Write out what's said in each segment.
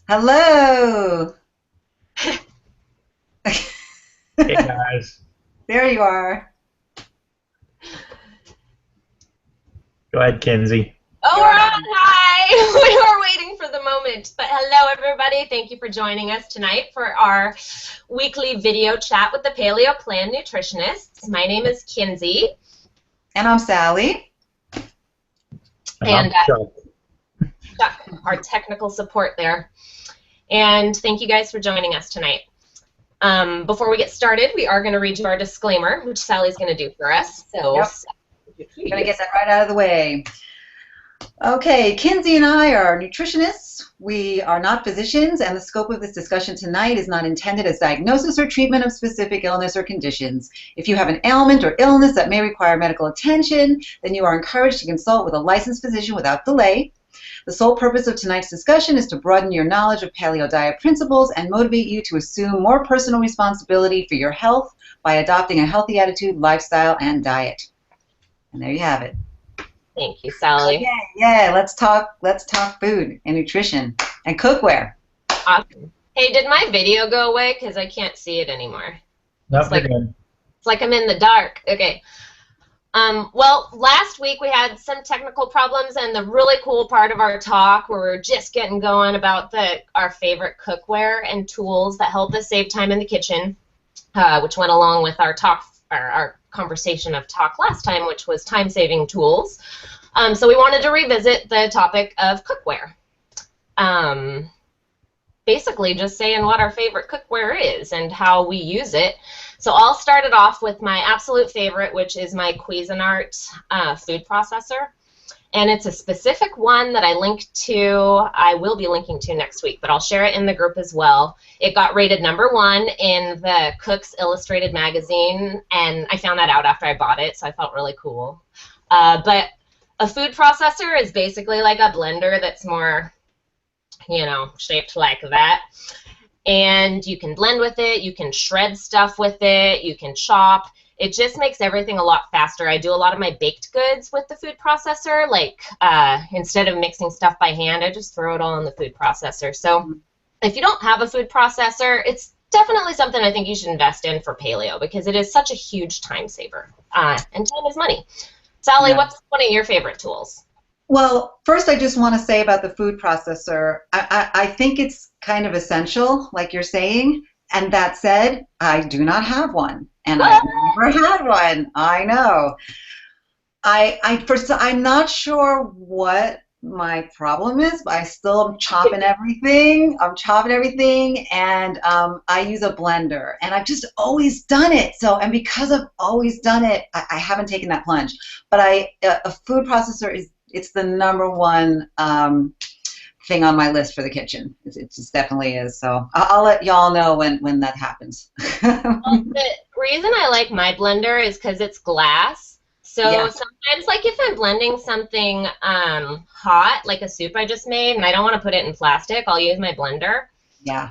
Hello. Hey guys, There you are. go ahead, Kinsey. Oh, You're we're on. on. Hi. We were waiting for the moment. But hello, everybody. Thank you for joining us tonight for our weekly video chat with the Paleo Plan nutritionists. My name is Kinsey, And I'm Sally. And and I'm Chuck. Chuck, our technical support there. And thank you guys for joining us tonight. Before we get started, we are going to read you our disclaimer, which Sally's going to do for us. So, Yep. I'm going to get that right out of the way. Okay, Kinsey and I are nutritionists. We are not physicians, and the scope of this discussion tonight is not intended as diagnosis or treatment of specific illness or conditions. If you have an ailment or illness that may require medical attention, then you are encouraged to consult with a licensed physician without delay. The sole purpose of tonight's discussion is to broaden your knowledge of paleo diet principles and motivate you to assume more personal responsibility for your health by adopting a healthy attitude, lifestyle, and diet. And there you have it. thank you, Sally. Yeah, let's talk food and nutrition and cookware. Awesome. Hey, did my video go away? Because I can't see it anymore. Nope, like- you're good. It's like I'm in the dark. Okay. Well, last week we had some technical problems, and the really cool part of our talk, where we're just getting going about our favorite cookware and tools that help us save time in the kitchen, which went along with our talk, our conversation of talk last time, which was time-saving tools. So we wanted to revisit the topic of cookware. Basically just saying what our favorite cookware is and how we use it. So I'll start it off with my absolute favorite, which is my Cuisinart food processor. And it's a specific one that I will be linking to next week, but I'll share it in the group as well. It got rated #1 in the Cook's Illustrated magazine, and I found that out after I bought it, so I felt really cool. But a food processor is basically like a blender that's more, shaped like that. And you can blend with it, you can shred stuff with it, you can chop. It just makes everything a lot faster. I do a lot of my baked goods with the food processor. Like, instead of mixing stuff by hand, I just throw it all in the food processor. So if you don't have a food processor, it's definitely something I think you should invest in for paleo, because it is such a huge time saver. And time is money. Sally, Yeah. what's one of your favorite tools? Well, first I just want to say about the food processor, I think it's kind of essential, like you're saying. And that said, I do not have one. And I've never had one. I know. I'm not sure what my problem is, but I still am chopping everything. And I use a blender, and I've just always done it. So, and because I've always done it, I haven't taken that plunge. But a food processor it's the #1 thing on my list for the kitchen. It just definitely is. So I'll let y'all know when that happens. Well, the reason I like my blender is because it's glass. So Yeah. sometimes, like if I'm blending something hot, like a soup I just made, and I don't want to put it in plastic, I'll use my blender. Yeah.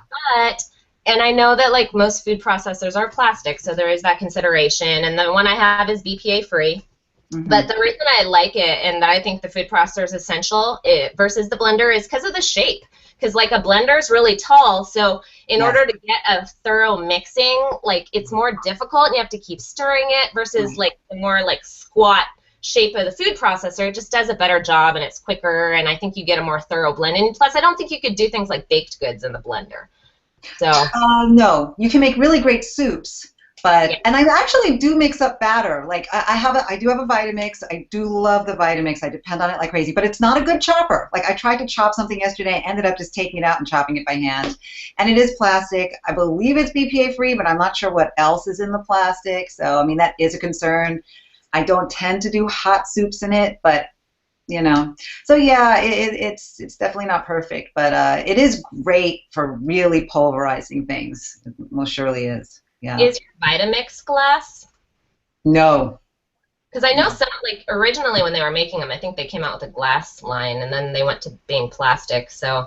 And I know that like most food processors are plastic, so there is that consideration. And the one I have is BPA free. Mhm. But the reason I like it and that I think the food processor is essential versus the blender is because of the shape. Because like a blender is really tall, so in order to get a thorough mixing, like it's more difficult and you have to keep stirring it versus like the more like squat shape of the food processor. It just does a better job and it's quicker, and I think you get a more thorough blend. And plus, I don't think you could do things like baked goods in the blender. So No, you can make really great soups. But Yeah. and I actually do mix up batter. Like I do have a Vitamix. I do love the Vitamix. I depend on it like crazy. But it's not a good chopper. Like I tried to chop something yesterday, ended up just taking it out and chopping it by hand. And it is plastic. I believe it's BPA free, but I'm not sure what else is in the plastic. So I mean that is a concern. I don't tend to do hot soups in it, but So yeah, it's definitely not perfect, but it is great for really pulverizing things. It most surely is. Yeah. is your Vitamix glass? No. Because I know some, like, originally when they were making them, I think they came out with a glass line, and then they went to being plastic, so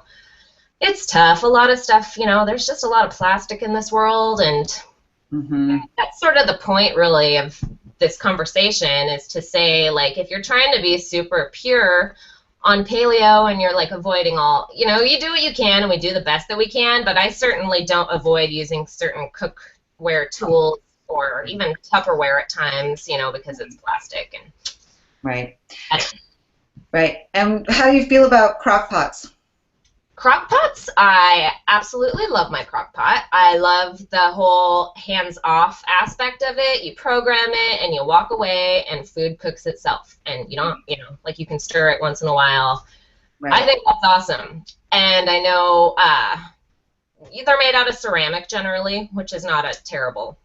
it's tough. A lot of stuff, there's just a lot of plastic in this world, and that's sort of the point, really, of this conversation, is to say, like, if you're trying to be super pure on paleo and you're like avoiding all, you know, you do what you can and we do the best that we can, but I certainly don't avoid using certain cookware tools or even Tupperware at times, you know, because it's plastic. And Right. Right. And how do you feel about crock pots? Crock pots, I absolutely love my crock pot. I love the whole hands-off aspect of it. You program it and you walk away and food cooks itself. And you don't, you know, like you can stir it once in a while. Right. I think that's awesome. And I know they're made out of ceramic generally, which is not a terrible.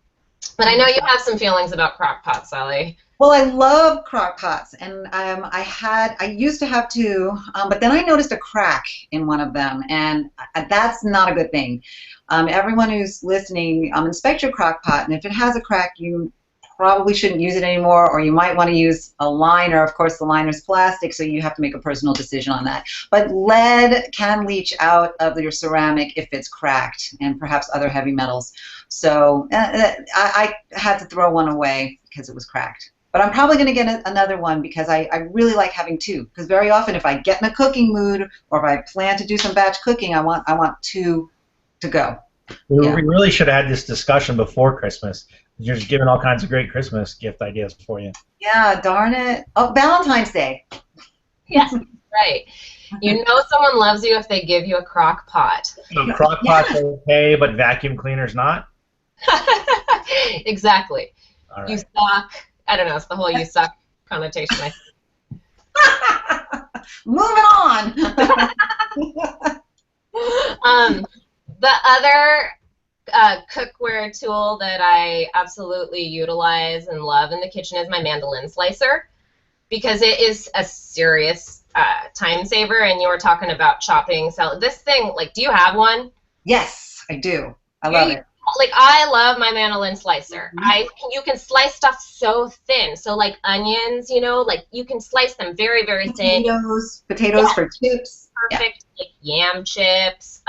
But I know you have some feelings about crock pots, Sally. Well, I love crock pots, and I used to have two, but then I noticed a crack in one of them, and that's not a good thing. Everyone who's listening, inspect your crock pot, and if it has a crack, you probably shouldn't use it anymore, or you might want to use a liner. Of course, the liner's plastic, so you have to make a personal decision on that. But lead can leach out of your ceramic if it's cracked, and perhaps other heavy metals. So I had to throw one away because it was cracked. But I'm probably going to get another one because I really like having two. Because very often if I get in a cooking mood or if I plan to do some batch cooking, I want two to go. We really should have had this discussion before Christmas. You're just giving all kinds of great Christmas gift ideas for you. Yeah, darn it. Oh, Valentine's Day. Yes, right. You know someone loves you if they give you a crock pot. So crock pots are okay, but vacuum cleaners not? Exactly. All right. You suck. I don't know. It's the whole "you suck" connotation. Moving on. The other cookware tool that I absolutely utilize and love in the kitchen is my mandolin slicer, because it is a serious time saver. And you were talking about chopping salad. This thing, like, do you have one? Yes, I do. I love it. Like, I love my mandolin slicer. You can slice stuff so thin. So like onions, you know, like you can slice them very, very thin. Potatoes for chips. Perfect. Yeah. Like yam chips.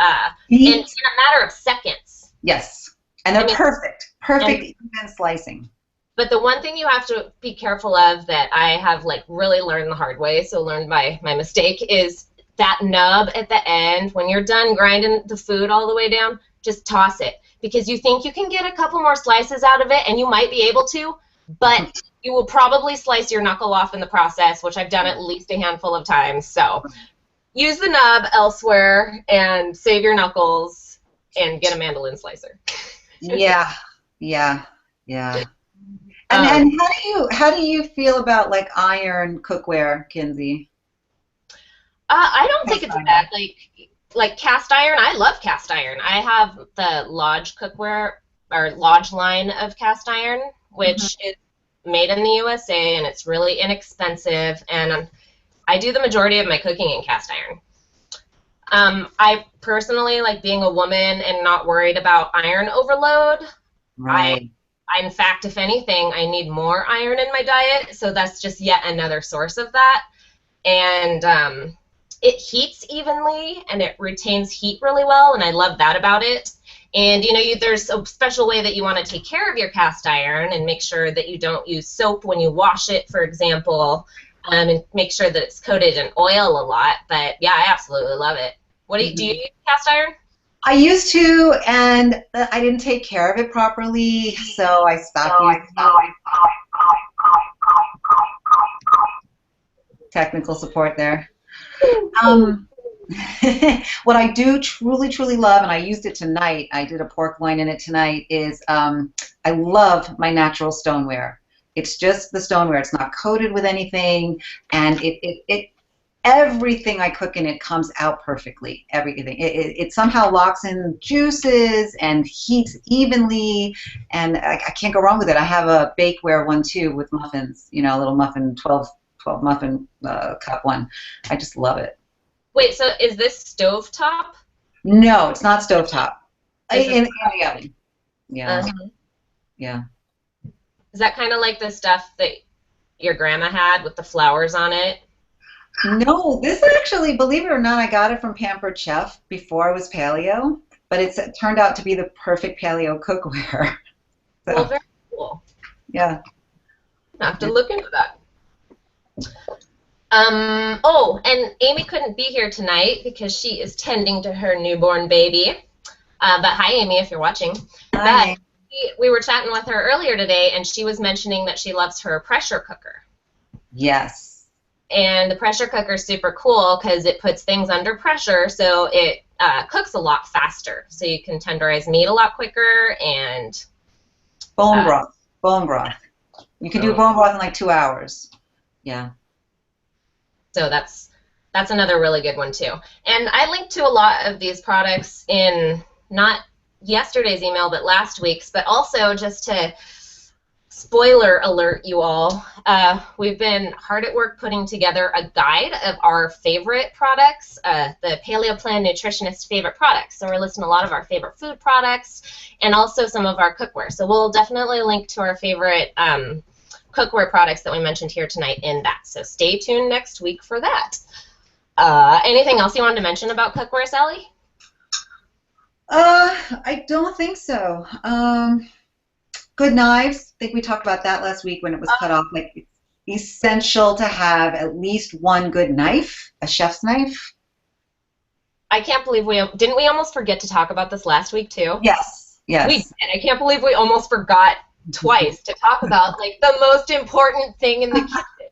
In a matter of seconds. Yes, and they're perfect. Perfect even slicing. But the one thing you have to be careful of that I have like really learned the hard way, so learned by my mistake, is that nub at the end. When you're done grinding the food all the way down, just toss it. Because you think you can get a couple more slices out of it, and you might be able to, but you will probably slice your knuckle off in the process, which I've done at least a handful of times. So use the nub elsewhere and save your knuckles and get a mandolin slicer. Yeah. And how do you feel about like iron cookware, Kinsey? I don't think it's bad. Like cast iron, I love cast iron. I have the Lodge cookware, or Lodge line of cast iron, which is made in the USA, and it's really inexpensive, and I do the majority of my cooking in cast iron. I personally like being a woman and not worried about iron overload. Right. In fact, if anything, I need more iron in my diet, so that's just yet another source of that. And it heats evenly and it retains heat really well, and I love that about it. And you know, there's a special way that you want to take care of your cast iron and make sure that you don't use soap when you wash it, for example, and make sure that it's coated in oil a lot. But yeah, I absolutely love it. Do you use cast iron? I used to, and I didn't take care of it properly, so I stopped using it. Technical support there. What I do truly love, and I used it tonight, I did a pork loin in it tonight, is I love my natural stoneware. It's just the stoneware. It's not coated with anything, and everything I cook in it comes out perfectly. Everything. It somehow locks in juices and heats evenly, and I can't go wrong with it. I have a bakeware one too with muffins, you know, a little muffin, 12 muffin cup one. I just love it. Wait, so is this stovetop? No, it's not stovetop. In the oven. Yeah. Yeah. Is that kind of like the stuff that your grandma had with the flowers on it? No, this actually, believe it or not, I got it from Pampered Chef before I was paleo, but it turned out to be the perfect paleo cookware. So, well, very cool. Yeah. I have to look into that. Oh, and Amy couldn't be here tonight because she is tending to her newborn baby. But hi, Amy, if you're watching. Hi. But we were chatting with her earlier today, and she was mentioning that she loves her pressure cooker. Yes. And the pressure cooker is super cool because it puts things under pressure, so it cooks a lot faster. So you can tenderize meat a lot quicker and Bone broth. Bone broth. You can do bone broth in like 2 hours. Yeah. So that's another really good one too. And I linked to a lot of these products in not yesterday's email, but last week's, but also just to spoiler alert you all, we've been hard at work putting together a guide of our favorite products, the Paleo Plan Nutritionist favorite products. So we're listing a lot of our favorite food products and also some of our cookware. So we'll definitely link to our favorite cookware products that we mentioned here tonight in that. So stay tuned next week for that. Anything else you wanted to mention about cookware, Sally? I don't think so. Good knives. I think we talked about that last week when it was cut off. Like, it's essential to have at least one good knife, a chef's knife. I can't believe didn't we almost forget to talk about this last week too? Yes. Yes. We did. I can't believe we almost forgot twice to talk about like the most important thing in the kitchen.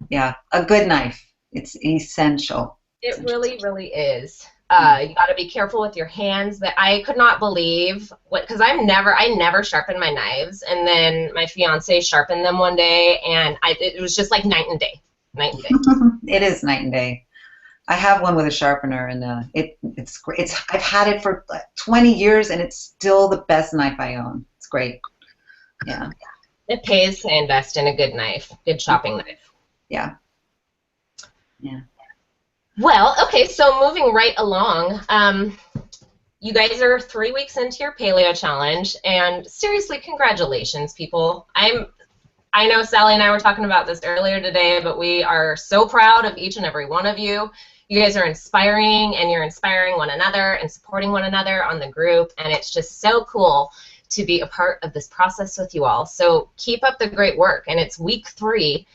Yeah, a good knife. It's essential. It really, really is. You got to be careful with your hands. That I could not believe because I never sharpen my knives, and then my fiance sharpened them one day, and it was just like night and day. It is night and day. I have one with a sharpener, and it's great. I've had it for 20 years, and it's still the best knife I own. It's great. Yeah. It pays to invest in a good knife, good chopping knife. Yeah. Yeah. Well, okay, so moving right along, you guys are 3 weeks into your Paleo Challenge, and seriously, congratulations, people. I know Sally and I were talking about this earlier today, but we are so proud of each and every one of you. You guys are inspiring, and you're inspiring one another and supporting one another on the group, and it's just so cool to be a part of this process with you all. So keep up the great work, and it's week 3.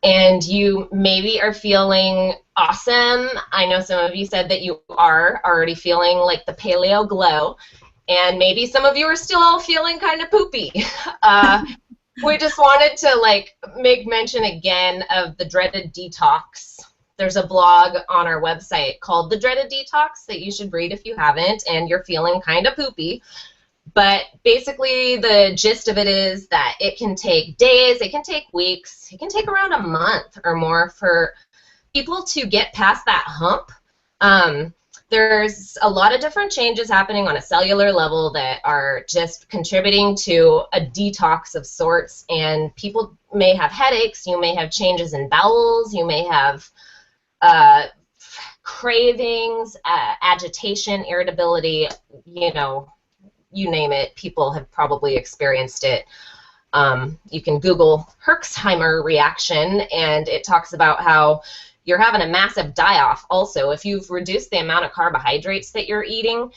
And you maybe are feeling awesome. I know some of you said that you are already feeling like the paleo glow, and maybe some of you are still feeling kind of poopy. We just wanted to like make mention again of the dreaded detox. There's a blog on our website called The Dreaded Detox that you should read if you haven't and you're feeling kind of poopy. But basically, the gist of it is that it can take days, it can take weeks, it can take around a month or more for people to get past that hump. There's a lot of different changes happening on a cellular level that are just contributing to a detox of sorts, and people may have headaches, you may have changes in bowels, you may have cravings, agitation, irritability, you name it, people have probably experienced it. You can Google Herxheimer reaction, and it talks about how you're having a massive die-off also. If you've reduced the amount of carbohydrates that you're eating,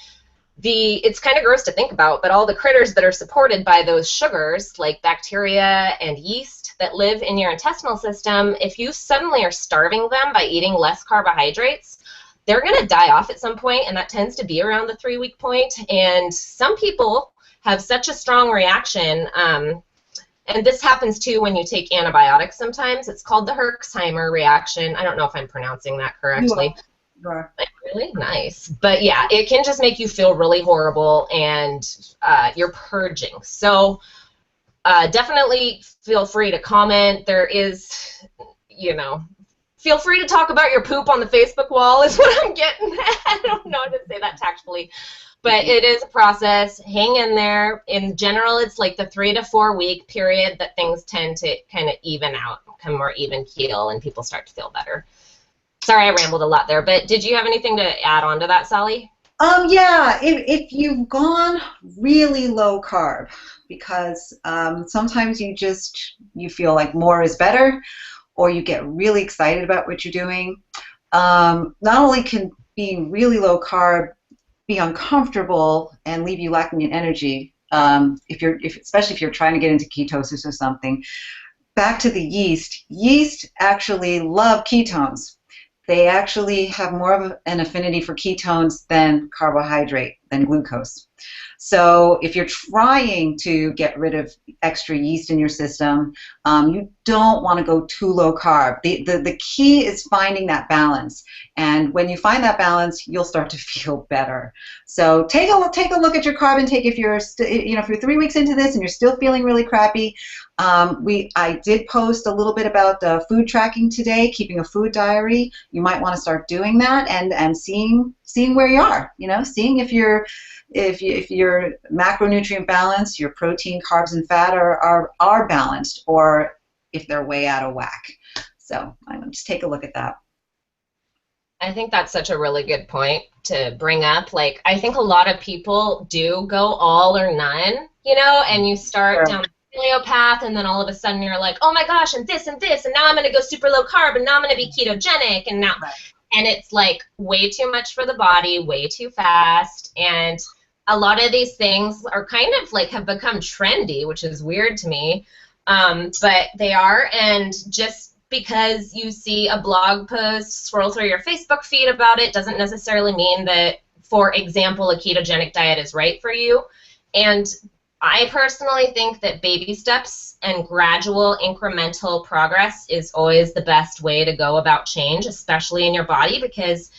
it's kind of gross to think about, but all the critters that are supported by those sugars, like bacteria and yeast that live in your intestinal system, if you suddenly are starving them by eating less carbohydrates, they're going to die off at some point, and that tends to be around the 3-week point. And some people have such a strong reaction, and this happens too when you take antibiotics sometimes. It's called the Herxheimer reaction. I don't know if I'm pronouncing that correctly. You are. Really nice. But yeah, it can just make you feel really horrible, and you're purging. So definitely feel free to comment. There is, feel free to talk about your poop on the Facebook wall is what I'm getting at. I don't know how to say that tactfully. But it is a process. Hang in there. In general, it's like the 3 to 4 week period that things tend to kind of even out, become more even keel, and people start to feel better. Sorry, I rambled a lot there, but did you have anything to add on to that, Sally? Yeah, if you've gone really low carb, because sometimes you feel like more is better, or you get really excited about what you're doing. Not only can being really low carb be uncomfortable and leave you lacking in energy, especially if you're trying to get into ketosis or something, back to the yeast. Yeast actually love ketones. They actually have more of an affinity for ketones than carbohydrate, than glucose. So if you're trying to get rid of extra yeast in your system, you don't want to go too low carb. The key is finding that balance. And when you find that balance, you'll start to feel better. So take a look at your carb intake. If you're if you're 3 weeks into this and you're still feeling really crappy, I did post a little bit about food tracking today, keeping a food diary. You might want to start doing that and seeing where you are. Seeing if your macronutrient balance, your protein, carbs, and fat are balanced, or if they're way out of whack. So just take a look at that. I think that's such a really good point to bring up. Like, I think a lot of people do go all or none, and you start down the paleo path, and then all of a sudden you're like, oh my gosh, and this, and now I'm going to go super low carb, and now I'm going to be ketogenic, and now, and it's like way too much for the body, way too fast, and a lot of these things are kind of like have become trendy, which is weird to me, but they are, and just because you see a blog post, scroll through your Facebook feed about it, doesn't necessarily mean that, for example, a ketogenic diet is right for you. And I personally think that baby steps and gradual incremental progress is always the best way to go about change, especially in your body, because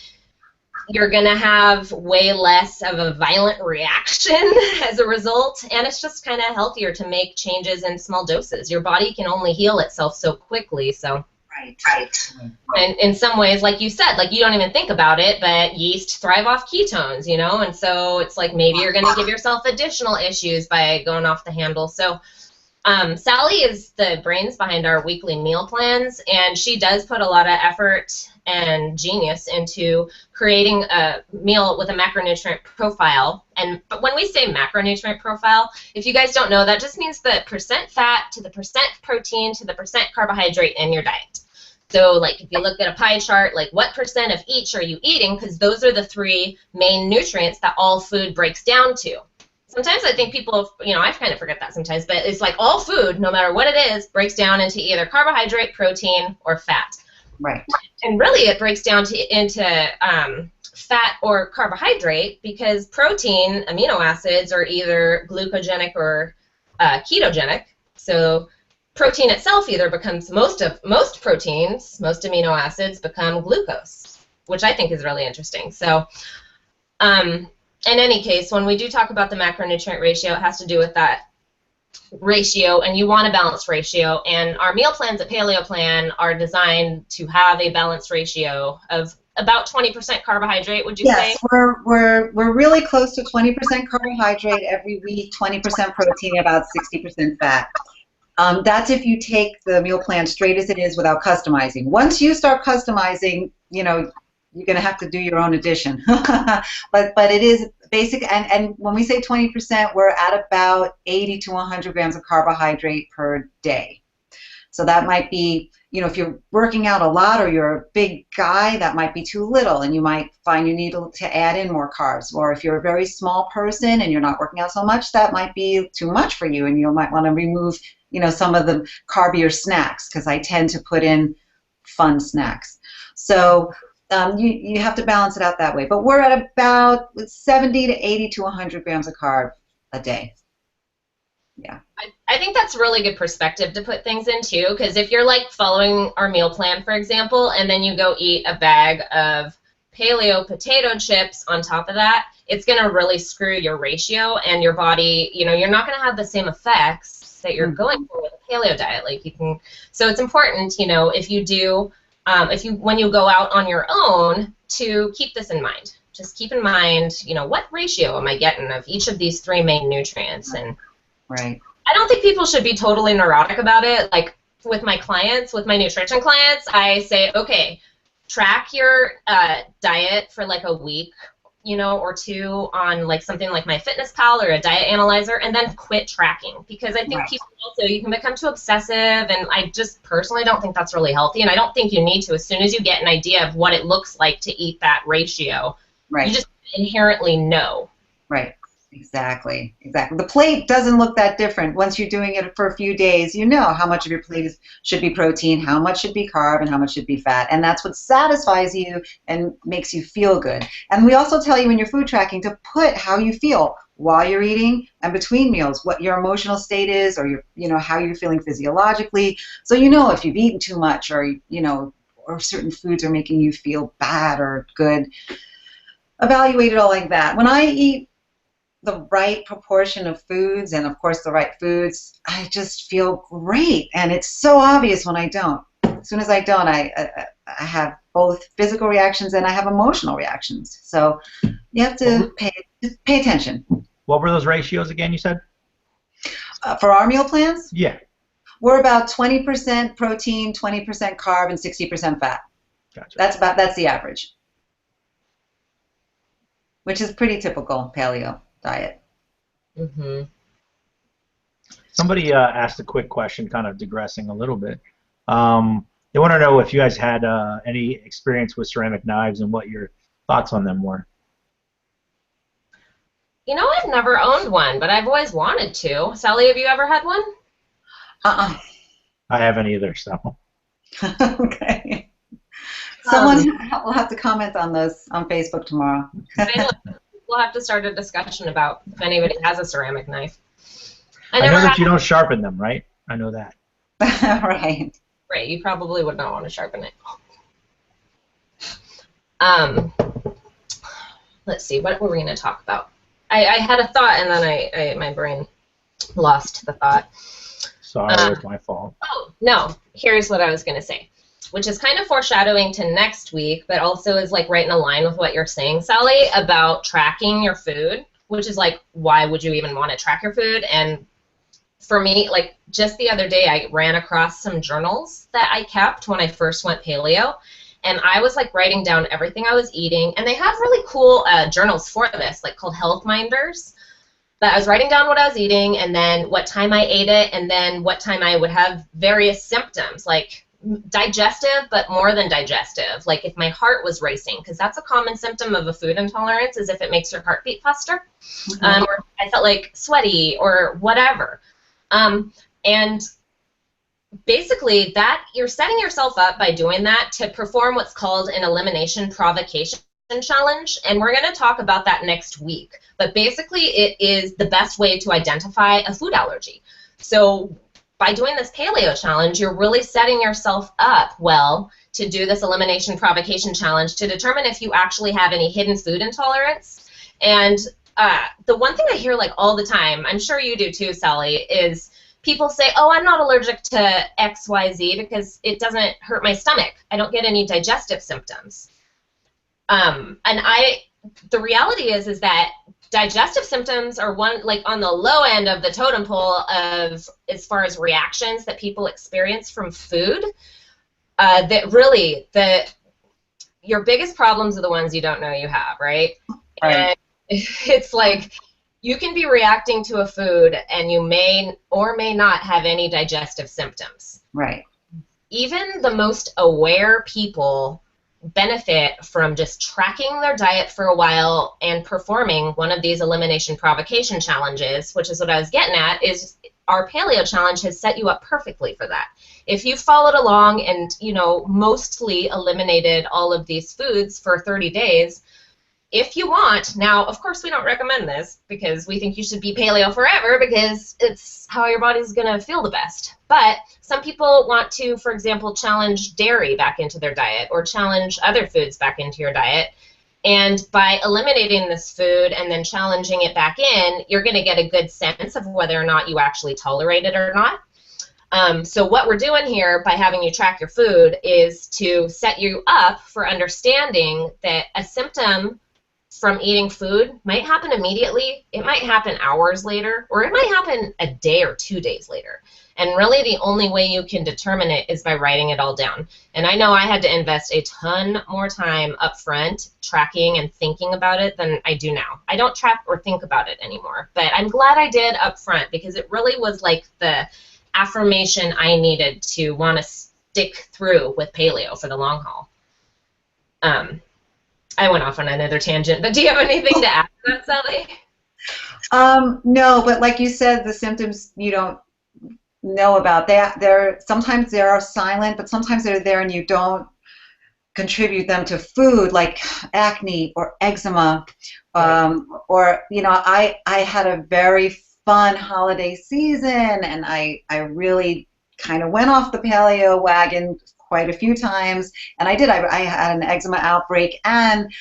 you're going to have way less of a violent reaction as a result, and it's just kind of healthier to make changes in small doses. Your body can only heal itself so quickly, so. Right. And in some ways, like you said, like you don't even think about it, but yeast thrive off ketones, and so it's like maybe you're going to give yourself additional issues by going off the handle. So Sally is the brains behind our weekly meal plans, and she does put a lot of effort and genius into creating a meal with a macronutrient profile. But when we say macronutrient profile, if you guys don't know, that just means the percent fat to the percent protein to the percent carbohydrate in your diet. So like if you look at a pie chart, like what percent of each are you eating, because those are the 3 main nutrients that all food breaks down to. Sometimes I think people, I kind of forget that sometimes, but it's like all food, no matter what it is, breaks down into either carbohydrate, protein, or fat. Right. And really it breaks down into fat or carbohydrate, because protein, amino acids, are either glucogenic or ketogenic. So protein itself either becomes, most proteins, most amino acids become glucose, which I think is really interesting. So in any case, when we do talk about the macronutrient ratio, it has to do with that ratio, and you want a balanced ratio, and our meal plans at Paleo Plan are designed to have a balanced ratio of about 20% carbohydrate, would you say? Yes, we're really close to 20% carbohydrate every week, 20% protein, about 60% fat. That's if you take the meal plan straight as it is without customizing. Once you start customizing, you're going to have to do your own addition. but it is basic, and when we say 20%, we're at about 80 to 100 grams of carbohydrate per day. So that might be, if you're working out a lot or you're a big guy, that might be too little, and you might find you need to add in more carbs. Or if you're a very small person and you're not working out so much, that might be too much for you, and you might want to remove, some of the carbier snacks, because I tend to put in fun snacks. So you have to balance it out that way. But we're at about 70 to 80 to 100 grams of carb a day. Yeah. I think that's really good perspective to put things in, too, because if you're like following our meal plan, for example, and then you go eat a bag of paleo potato chips on top of that, it's going to really screw your ratio, and your body, you're not going to have the same effects that you're going for with a paleo diet. So it's important, if you do, when you go out on your own, to keep this in mind. Just keep in mind, what ratio am I getting of each of these 3 main nutrients? And right. I don't think people should be totally neurotic about it. Like with my clients, with my nutrition clients, I say, okay, track your diet for like a week, or 2 on like something like MyFitnessPal or a diet analyzer, and then quit tracking, because I think people also, you can become too obsessive, and I just personally don't think that's really healthy, and I don't think you need to. As soon as you get an idea of what it looks like to eat that ratio, you just inherently know. Right. Exactly, exactly. The plate doesn't look that different. Once you're doing it for a few days, you know how much of your plate should be protein, how much should be carb, and how much should be fat. And that's what satisfies you and makes you feel good. And we also tell you in your food tracking to put how you feel while you're eating and between meals, what your emotional state is, or how you're feeling physiologically. So you know if you've eaten too much, or or certain foods are making you feel bad or good. Evaluate it all like that. When I eat the right proportion of foods, and of course the right foods, I just feel great. And it's so obvious when I don't. As soon as I don't, I have both physical reactions and I have emotional reactions. So you have to pay attention. What were those ratios again, you said? For our meal plans? Yeah. We're about 20% protein, 20% carb, and 60% fat. Gotcha. That's the average, which is pretty typical paleo diet. Mm-hmm. Somebody asked a quick question, kind of digressing a little bit. They want to know if you guys had any experience with ceramic knives and what your thoughts on them were. I've never owned one, but I've always wanted to. Sally, have you ever had one? Uh-uh. I haven't either, so. Okay. Someone will have to comment on this on Facebook tomorrow. We'll have to start a discussion about if anybody has a ceramic knife. I know that you don't sharpen them, right? I know that. Right. Right, you probably would not want to sharpen it. Let's see, what were we going to talk about? I had a thought and then my brain lost the thought. Sorry, it was my fault. Oh, no, here's what I was going to say, which is kind of foreshadowing to next week, but also is like right in line with what you're saying, Sally, about tracking your food, which is like, why would you even want to track your food? And for me, like just the other day, I ran across some journals that I kept when I first went paleo, and I was like writing down everything I was eating, and they have really cool journals for this, like called Health Minders, that I was writing down what I was eating, and then what time I ate it, and then what time I would have various symptoms, like digestive, but more than digestive, like if my heart was racing, because that's a common symptom of a food intolerance, is if it makes your heart beat faster, or I felt like sweaty or whatever. And basically that you're setting yourself up by doing that to perform what's called an elimination provocation challenge, and we're going to talk about that next week. But basically it is the best way to identify a food allergy. So by doing this paleo challenge, you're really setting yourself up well to do this elimination provocation challenge to determine if you actually have any hidden food intolerance. And the one thing I hear like all the time, I'm sure you do too, Sally, is people say, oh, I'm not allergic to XYZ because it doesn't hurt my stomach. I don't get any digestive symptoms. And the reality is that digestive symptoms are on the low end of the totem pole of as far as reactions that people experience from food. That really, your biggest problems are the ones you don't know you have, right? Right. And it's like you can be reacting to a food and you may or may not have any digestive symptoms. Right. Even the most aware people benefit from just tracking their diet for a while and performing one of these elimination provocation challenges, which is what I was getting at, is our paleo challenge has set you up perfectly for that. If you followed along and, mostly eliminated all of these foods for 30 days, if you want, now, of course, we don't recommend this because we think you should be paleo forever because it's how your body's going to feel the best. But some people want to, for example, challenge dairy back into their diet or challenge other foods back into your diet. And by eliminating this food and then challenging it back in, you're going to get a good sense of whether or not you actually tolerate it or not. So what we're doing here by having you track your food is to set you up for understanding that a symptom from eating food might happen immediately, it might happen hours later, or it might happen a day or 2 days later. And really the only way you can determine it is by writing it all down. And I know I had to invest a ton more time up front tracking and thinking about it than I do now. I don't track or think about it anymore, but I'm glad I did up front because it really was like the affirmation I needed to want to stick through with paleo for the long haul. I went off on another tangent, but do you have anything to add to that, Sally? No, but like you said, the symptoms you don't know about. They're sometimes they are silent, but sometimes they're there and you don't contribute them to food, like acne or eczema. Right. Or I had a very fun holiday season, and I really kind of went off the paleo wagon quite a few times, and I had an eczema outbreak, and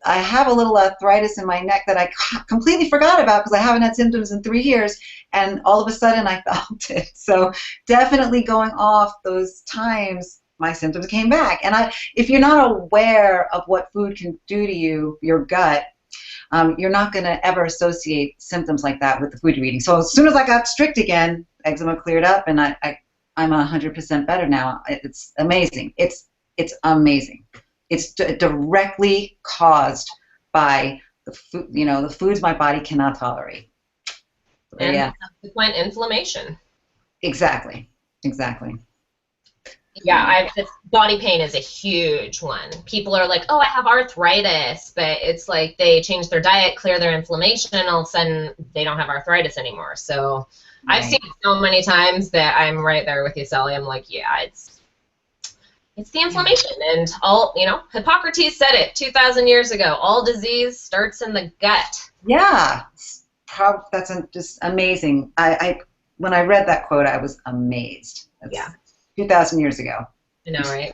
I have a little arthritis in my neck that I completely forgot about because I haven't had symptoms in 3 years, and all of a sudden I felt it. So definitely going off those times, my symptoms came back. And if you're not aware of what food can do to you, your gut, you're not going to ever associate symptoms like that with the food you're eating. So as soon as I got strict again, eczema cleared up, and I'm 100% better now. It's amazing. It's amazing. It's directly caused by the food, the foods my body cannot tolerate. So, And yeah, subsequent inflammation. exactly. Yeah, this body pain is a huge one. People are like, oh, I have arthritis, but it's like they change their diet, clear their inflammation, and all of a sudden they don't have arthritis anymore. So I've Right. seen it so many times that I'm right there with you, Sally. I'm like, yeah, it's the inflammation. And all, Hippocrates said it 2,000 years ago. All disease starts in the gut. Yeah, that's just amazing. When I read that quote, I was amazed. That's Yeah. 2,000 years ago. I know, right?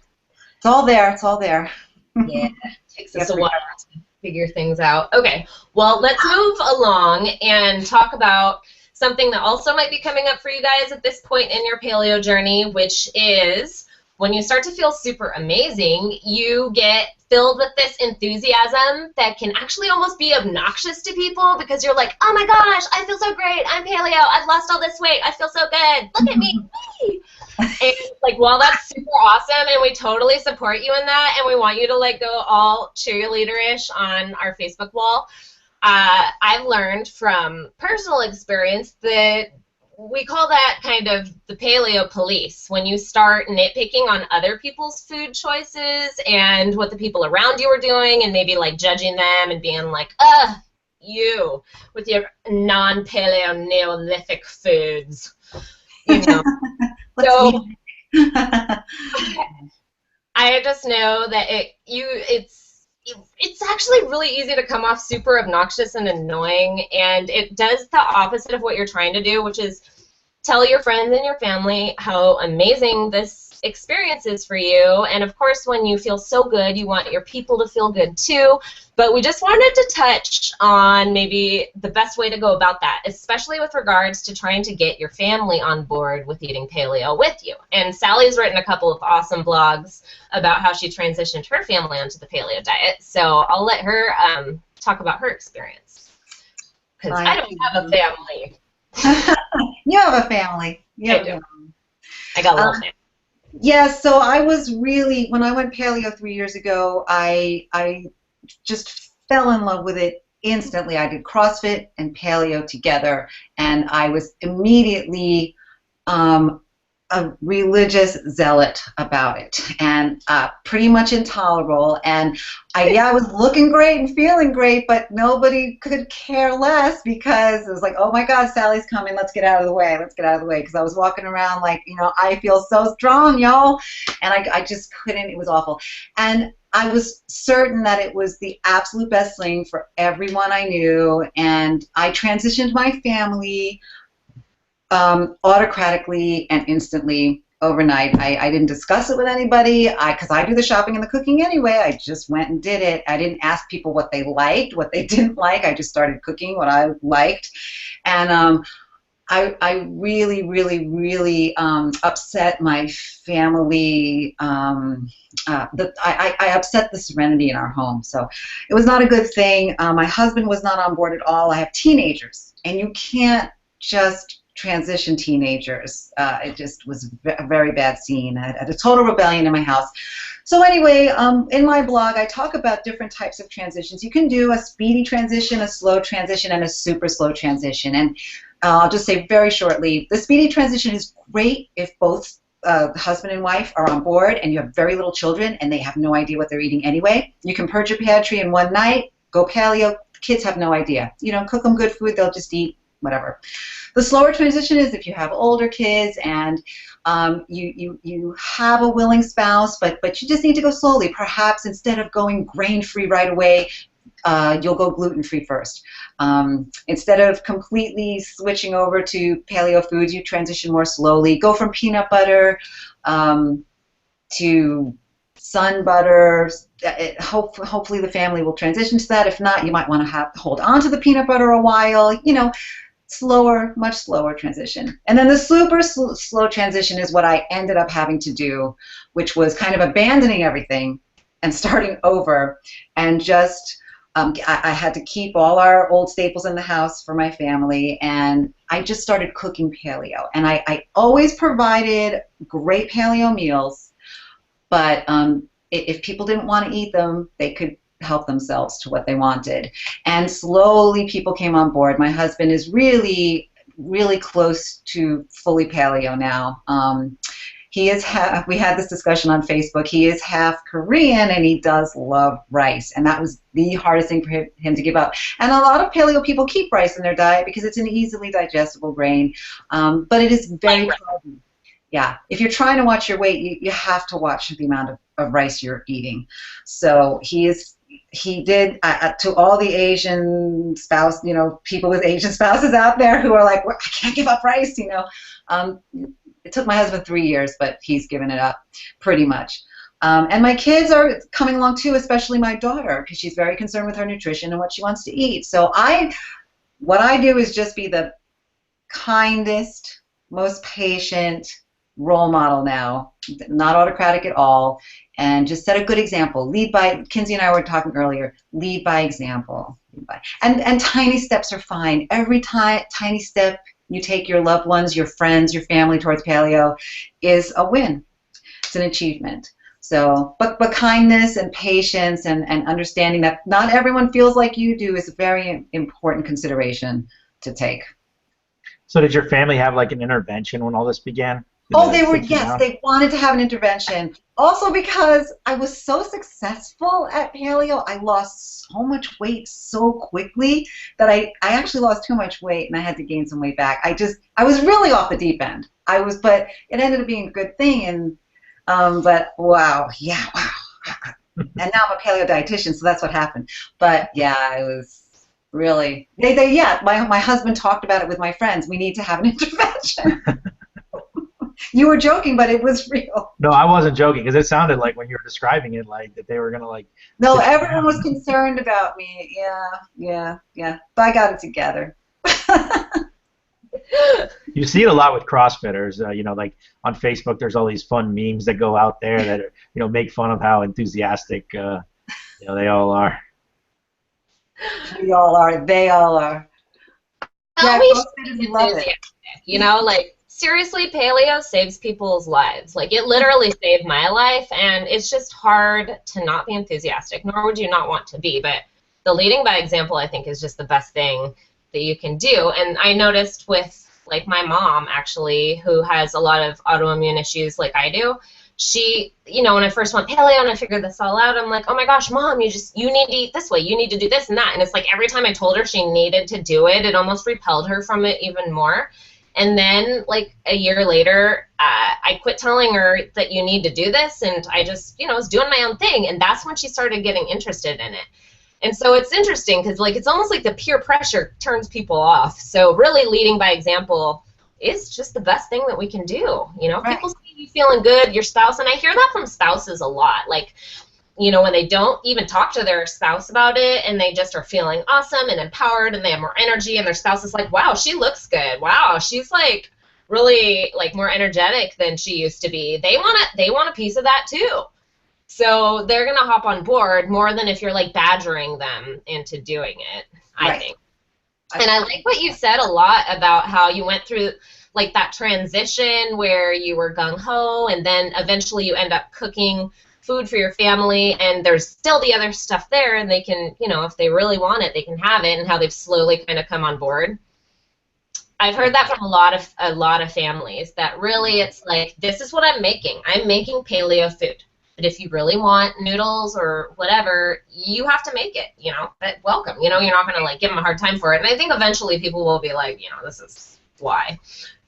It's all there. It's all there. Yeah, it takes us Yes, a we while to figure things out. Okay, well, let's move along and talk about something that also might be coming up for you guys at this point in your paleo journey, which is when you start to feel super amazing, you get filled with this enthusiasm that can actually almost be obnoxious to people because you're like, oh my gosh, I feel so great. I'm paleo. I've lost all this weight. I feel so good. Look at me. And like, while that's super awesome and we totally support you in that and we want you to like go all cheerleader-ish on our Facebook wall, I've learned from personal experience that we call that kind of the paleo police. When you start nitpicking on other people's food choices and what the people around you are doing and maybe like judging them and being like, ugh, you with your non-paleo Neolithic foods, So I just know that it's actually really easy to come off super obnoxious and annoying, and it does the opposite of what you're trying to do, which is tell your friends and your family how amazing this experience is for you. And of course, when you feel so good, you want your people to feel good too. But we just wanted to touch on maybe the best way to go about that, especially with regards to trying to get your family on board with eating paleo with you. And Sally's written a couple of awesome blogs about how she transitioned her family onto the paleo diet. So I'll let her talk about her experience. Because I don't have a family. You have a family. I do. I got a little family. Yeah, so I was really, when I went paleo 3 years ago, I just fell in love with it instantly. I did CrossFit and paleo together, and I was immediately a religious zealot about it, and pretty much intolerable. And I was looking great and feeling great, but nobody could care less because it was like, oh my God, Sally's coming. Let's get out of the way. Let's get out of the way. Because I was walking around like, I feel so strong, y'all. And I just couldn't. It was awful. And I was certain that it was the absolute best thing for everyone I knew. And I transitioned my family autocratically and instantly overnight. I didn't discuss it with anybody because I do the shopping and the cooking anyway. I just went and did it. I didn't ask people what they liked, what they didn't like. I just started cooking what I liked. And I really, really, really upset my family. I upset the serenity in our home. So it was not a good thing. My husband was not on board at all. I have teenagers, and you can't just transition teenagers. It just was a very bad scene. I had a total rebellion in my house. So anyway, in my blog, I talk about different types of transitions. You can do a speedy transition, a slow transition, and a super slow transition. And I'll just say very shortly, the speedy transition is great if both the husband and wife are on board and you have very little children and they have no idea what they're eating anyway. You can purge your pantry in one night, go paleo, kids have no idea. You know, cook them good food, they'll just eat whatever. The slower transition is if you have older kids and you have a willing spouse, but you just need to go slowly. Perhaps instead of going grain-free right away, you'll go gluten-free first. Instead of completely switching over to paleo foods, you transition more slowly. Go from peanut butter to sun butter. Hopefully the family will transition to that. If not, you might want to hold on to the peanut butter a while. You know, slower, much slower transition. And then the super slow transition is what I ended up having to do, which was kind of abandoning everything and starting over and just I had to keep all our old staples in the house for my family, and I just started cooking paleo. And I always provided great paleo meals, but if people didn't want to eat them, they could help themselves to what they wanted. And slowly people came on board. My husband is really, really close to fully paleo now. He is we had this discussion on Facebook. He is half Korean and he does love rice, and that was the hardest thing for him to give up. And a lot of paleo people keep rice in their diet because it's an easily digestible grain, but it is very pleasant. Yeah, if you're trying to watch your weight, you have to watch the amount of rice you're eating. So he did to all the Asian spouse, you know, people with Asian spouses out there who are like, well, I can't give up rice, you know. It took my husband 3 years, but he's given it up pretty much. And my kids are coming along too, especially my daughter, because she's very concerned with her nutrition and what she wants to eat. So what I do is just be the kindest, most patient role model now, not autocratic at all, and just set a good example. Lead by, Kinsey and I were talking earlier, lead by example. And tiny steps are fine. Every tiny step you take your loved ones, your friends, your family towards paleo is a win. It's an achievement. So, but kindness and patience and understanding that not everyone feels like you do is a very important consideration to take. So did your family have like an intervention when all this began? Oh, yes, they wanted to have an intervention. Also because I was so successful at paleo, I lost so much weight so quickly that I actually lost too much weight and I had to gain some weight back. I was really off the deep end. But it ended up being a good thing. And but wow, yeah, wow. And now I'm a paleo dietitian, so that's what happened. But yeah, it was really my husband talked about it with my friends. We need to have an intervention. You were joking, but it was real. No, I wasn't joking because it sounded like when you were describing it, like that they were gonna like. No, everyone was concerned about me. Yeah. But I got it together. You see it a lot with CrossFitters. You know, like on Facebook, there's all these fun memes that go out there that make fun of how enthusiastic they all are. We all are. They all are. Yeah, CrossFitters love it. You know, like. Seriously, paleo saves people's lives. Like, it literally saved my life, and it's just hard to not be enthusiastic, nor would you not want to be. But the leading by example, I think, is just the best thing that you can do. And I noticed with, like, my mom, actually, who has a lot of autoimmune issues like I do, she, when I first went paleo and I figured this all out, I'm like, oh my gosh, Mom, you need to eat this way, you need to do this and that. And it's like every time I told her she needed to do it, it almost repelled her from it even more. And then, like, a year later, I quit telling her that you need to do this, and I just, was doing my own thing, and that's when she started getting interested in it. And so it's interesting because, like, it's almost like the peer pressure turns people off. So really leading by example is just the best thing that we can do. Right. People see you feeling good, your spouse, and I hear that from spouses a lot. Like, when they don't even talk to their spouse about it and they just are feeling awesome and empowered and they have more energy and their spouse is like, wow, she looks good. Wow, she's like really like more energetic than she used to be. They want a piece of that too. So they're going to hop on board more than if you're like badgering them into doing it, I think. And I like what you said a lot about how you went through like that transition where you were gung-ho and then eventually you end up cooking food for your family, and there's still the other stuff there, and they can, if they really want it, they can have it, and how they've slowly kind of come on board. I've heard that from a lot of families, that really it's like, this is what I'm making. I'm making paleo food. But if you really want noodles or whatever, you have to make it, but welcome. You're not going to like give them a hard time for it. And I think eventually people will be like, this is why.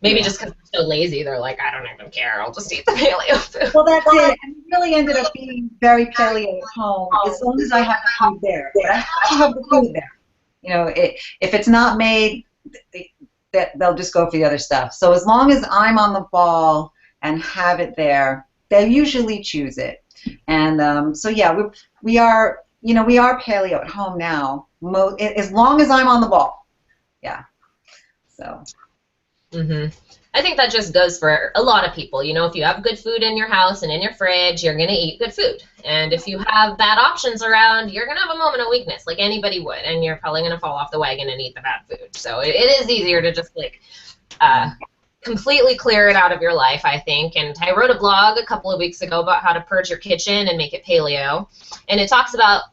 Maybe just because they're so lazy, they're like, I don't even care. I'll just eat the paleo food. Well, that's it. And it really ended up being very paleo at home, as long as I have the food there. But I have to have the food there. If it's not made, they'll just go for the other stuff. So as long as I'm on the ball and have it there, they usually choose it. And so yeah, we are paleo at home now. As long as I'm on the ball, yeah. So. I think that just goes for a lot of people. If you have good food in your house and in your fridge, you're going to eat good food. And if you have bad options around, you're going to have a moment of weakness, like anybody would, and you're probably going to fall off the wagon and eat the bad food. So it is easier to just completely clear it out of your life, I think. And I wrote a blog a couple of weeks ago about how to purge your kitchen and make it paleo. And it talks about,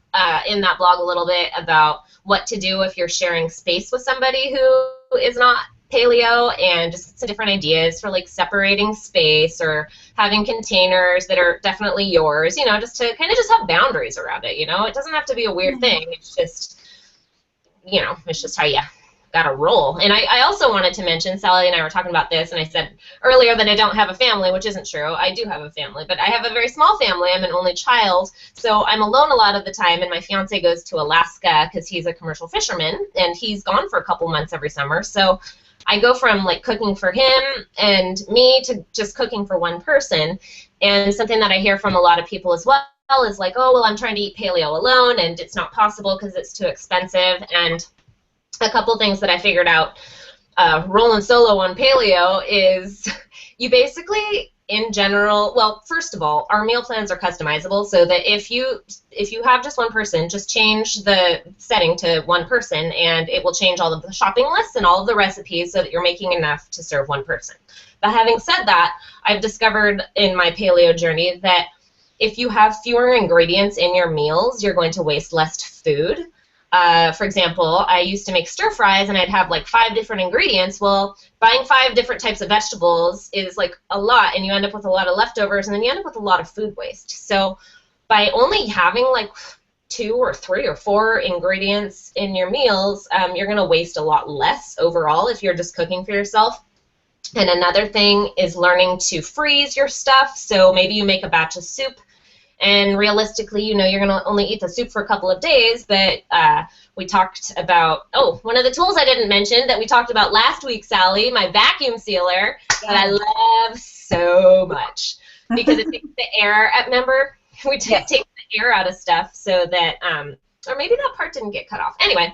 in that blog a little bit, about what to do if you're sharing space with somebody who is not paleo, and just some different ideas for like separating space or having containers that are definitely yours, just to kind of just have boundaries around it. It doesn't have to be a weird thing. It's just, it's just how you gotta roll. And I also wanted to mention, Sally and I were talking about this, and I said earlier that I don't have a family, which isn't true. I do have a family, but I have a very small family. I'm an only child, so I'm alone a lot of the time, and my fiance goes to Alaska because he's a commercial fisherman, and he's gone for a couple months every summer. So I go from like cooking for him and me to just cooking for one person. And something that I hear from a lot of people as well is like, oh, well, I'm trying to eat paleo alone and it's not possible because it's too expensive. And a couple things that I figured out rolling solo on paleo is you basically, in general, well, first of all, our meal plans are customizable, so that if you have just one person, just change the setting to one person, and it will change all of the shopping lists and all of the recipes so that you're making enough to serve one person. But having said that, I've discovered in my paleo journey that if you have fewer ingredients in your meals, you're going to waste less food. For example, I used to make stir fries and I'd have like 5 different ingredients. Well, buying 5 different types of vegetables is like a lot, and you end up with a lot of leftovers, and then you end up with a lot of food waste. So by only having like 2 or 3 or 4 ingredients in your meals, you're going to waste a lot less overall if you're just cooking for yourself. And another thing is learning to freeze your stuff. So maybe you make a batch of soup, and realistically, you're going to only eat the soup for a couple of days, but we talked about, one of the tools I didn't mention that we talked about last week, Sally, my vacuum sealer that I love so much because it takes the air, remember, we take the air out of stuff so that, or maybe that part didn't get cut off. Anyway,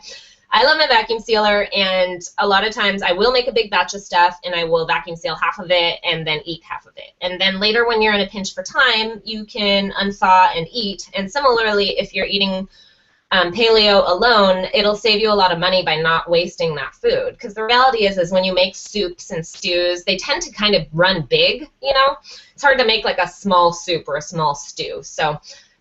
I love my vacuum sealer, and a lot of times I will make a big batch of stuff and I will vacuum seal half of it and then eat half of it. And then later when you're in a pinch for time, you can unthaw and eat. And similarly, if you're eating paleo alone, it'll save you a lot of money by not wasting that food. Because the reality is when you make soups and stews, they tend to kind of run big, It's hard to make like a small soup or a small stew. So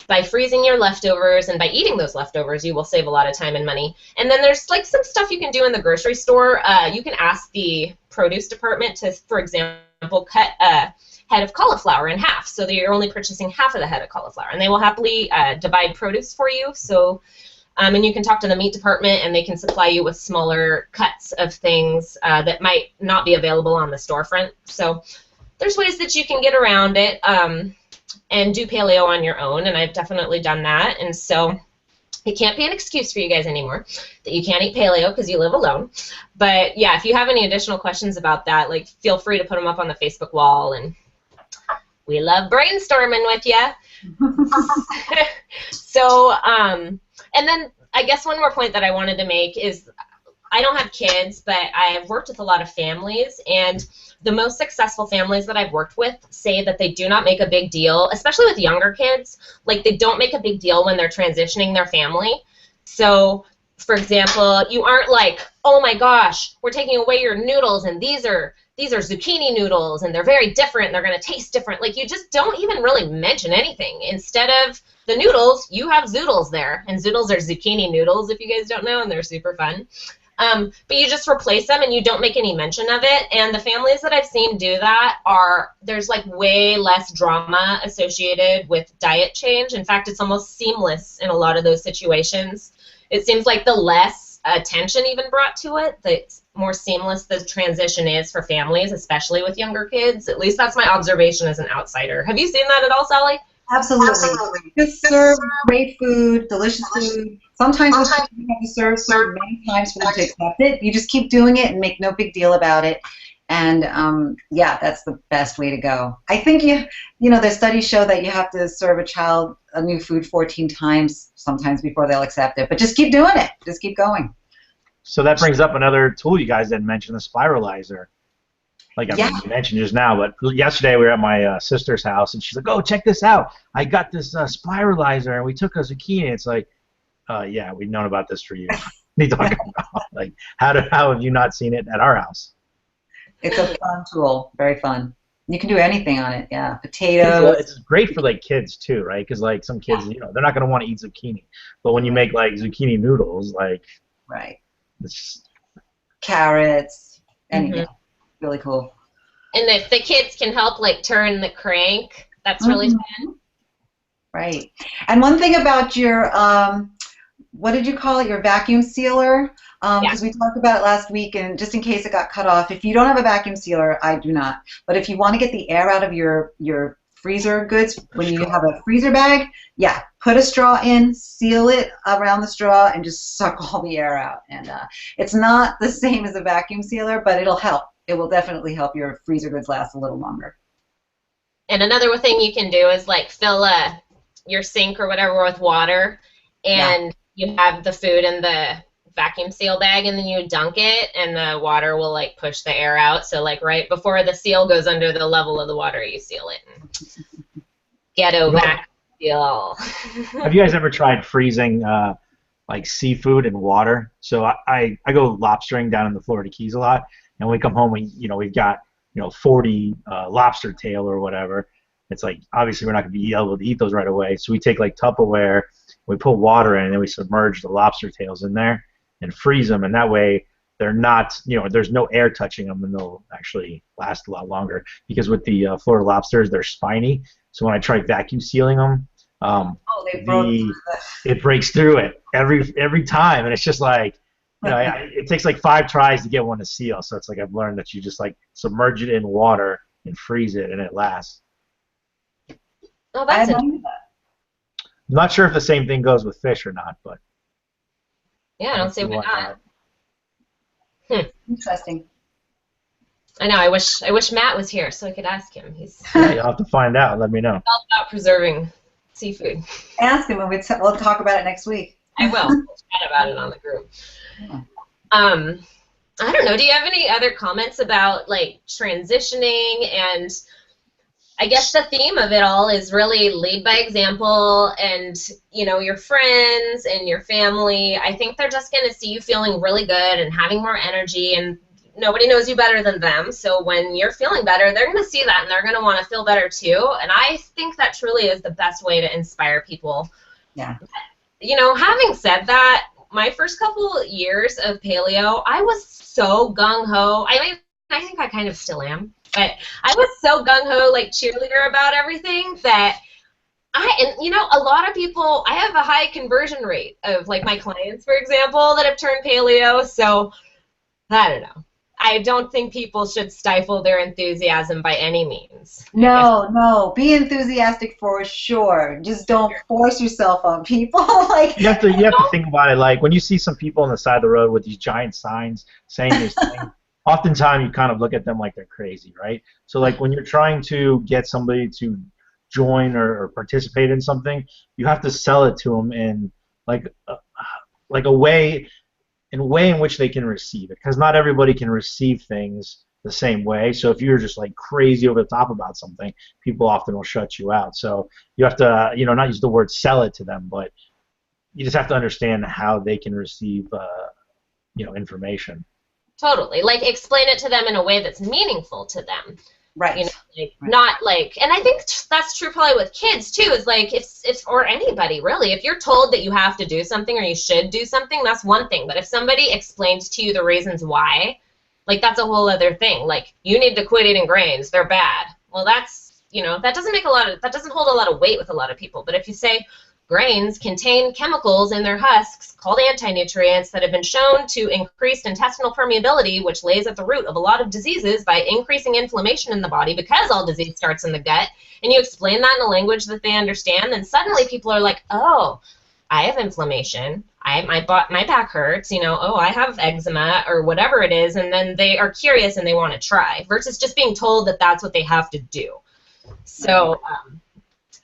by freezing your leftovers and by eating those leftovers, you will save a lot of time and money. And then there's like some stuff you can do in the grocery store. You can ask the produce department to, for example, cut a head of cauliflower in half so that you're only purchasing half of the head of cauliflower. And they will happily divide produce for you. So, and you can talk to the meat department and they can supply you with smaller cuts of things that might not be available on the storefront. So there's ways that you can get around it. And do paleo on your own, and I've definitely done that, and so it can't be an excuse for you guys anymore that you can't eat paleo because you live alone. But yeah, if you have any additional questions about that, like feel free to put them up on the Facebook wall, and we love brainstorming with you. So, and then I guess one more point that I wanted to make is I don't have kids, but I've worked with a lot of families, and the most successful families that I've worked with say that they do not make a big deal, especially with younger kids. Like, they don't make a big deal when they're transitioning their family. So, for example, you aren't like, oh my gosh, we're taking away your noodles, and these are zucchini noodles, and they're very different, and they're going to taste different. Like, you just don't even really mention anything. Instead of the noodles, you have zoodles there, and zoodles are zucchini noodles, if you guys don't know, and they're super fun. But you just replace them and you don't make any mention of it. And the families that I've seen do that there's like way less drama associated with diet change. In fact, it's almost seamless in a lot of those situations. It seems like the less attention even brought to it, the more seamless the transition is for families, especially with younger kids. At least that's my observation as an outsider. Have you seen that at all, Sally? Absolutely. Just serve great food, delicious food. Sometimes you have to serve food many times for them to accept it. You just keep doing it and make no big deal about it. And yeah, that's the best way to go. I think the studies show that you have to serve a child a new food 14 times sometimes before they'll accept it. But just keep doing it. Just keep going. So that brings up another tool you guys didn't mention, the spiralizer. Like I mean, you mentioned just now, but yesterday we were at my sister's house, and she's like, "Oh, check this out! I got this spiralizer, and we took a zucchini." It's like, yeah, we've known about this for years. What are you talking about? Like, how have you not seen it at our house? It's a fun tool, very fun. You can do anything on it, yeah. Potatoes. It's great for like kids too, right? Because like some kids, they're not going to want to eat zucchini, but when you make like zucchini noodles, like it's carrots, and really cool. And if the kids can help like turn the crank, that's really fun. Right. And one thing about your what did you call it? Your vacuum sealer? Because we talked about it last week, and just in case it got cut off, if you don't have a vacuum sealer, I do not. But if you want to get the air out of your freezer goods, when you have a freezer bag, put a straw in, seal it around the straw, and just suck all the air out. And it's not the same as a vacuum sealer, but it'll help. It will definitely help your freezer goods last a little longer. And another thing you can do is like fill your sink or whatever with water, and you have the food in the vacuum seal bag, and then you dunk it, and the water will like push the air out. So like right before the seal goes under the level of the water, you seal it. Ghetto vacuum seal. Have you guys ever tried freezing like seafood in water? So I go lobstering down in the Florida Keys a lot, and when we come home, we've got 40 lobster tail or whatever. It's like obviously we're not going to be able to eat those right away, so we take like Tupperware, we put water in, and then we submerge the lobster tails in there and freeze them, and that way they're not, there's no air touching them, and they'll actually last a lot longer. Because with the Florida lobsters, they're spiny, so when I try vacuum sealing them, it breaks through it every time, and it's just like, it takes like 5 tries to get one to seal. So it's like I've learned that you just like submerge it in water and freeze it, and it lasts. Oh, that's I'm not sure if the same thing goes with fish or not, but yeah, I don't see why not. Interesting. I know. I wish Matt was here so I could ask him. He's you'll have to find out. Let me know. all about preserving seafood. Ask him, and we'll talk about it next week. I will. We'll chat about it on the group. I don't know. Do you have any other comments about like transitioning? And I guess the theme of it all is really lead by example, and your friends and your family. I think they're just going to see you feeling really good and having more energy, and nobody knows you better than them. So when you're feeling better, they're going to see that, and they're going to want to feel better too. And I think that truly is the best way to inspire people. Yeah. Having said that, my first couple years of paleo, I was so gung-ho. I mean, I think I kind of still am, but I was so gung-ho, like cheerleader about everything that a lot of people, I have a high conversion rate of like my clients, for example, that have turned paleo. So I don't know. I don't think people should stifle their enthusiasm by any means. No. Be enthusiastic for sure. Just don't force yourself on people. Like you have to think about it. Like when you see some people on the side of the road with these giant signs saying this thing, oftentimes you kind of look at them like they're crazy, right? So like when you're trying to get somebody to join or participate in something, you have to sell it to them in like a way in which they can receive it, because not everybody can receive things the same way. So if you're just like crazy over the top about something, people often will shut you out. So you have to, not use the word sell it to them, but you just have to understand how they can receive, information. Totally. Like explain it to them in a way that's meaningful to them. Right. You know, like, Right. not like, and I think that's true probably with kids too, is like, if, or anybody really, if you're told that you have to do something or you should do something, that's one thing. But if somebody explains to you the reasons why, like, that's a whole other thing. Like, you need to quit eating grains, they're bad. Well, that's, you know, that doesn't hold a lot of weight with a lot of people. But if you say, grains contain chemicals in their husks called anti-nutrients that have been shown to increase intestinal permeability, which lays at the root of a lot of diseases by increasing inflammation in the body, because all disease starts in the gut, and you explain that in a language that they understand, then suddenly people are like, oh, I have inflammation, my back hurts, you know, oh, I have eczema or whatever it is, and then they are curious and they want to try, versus just being told that that's what they have to do. So,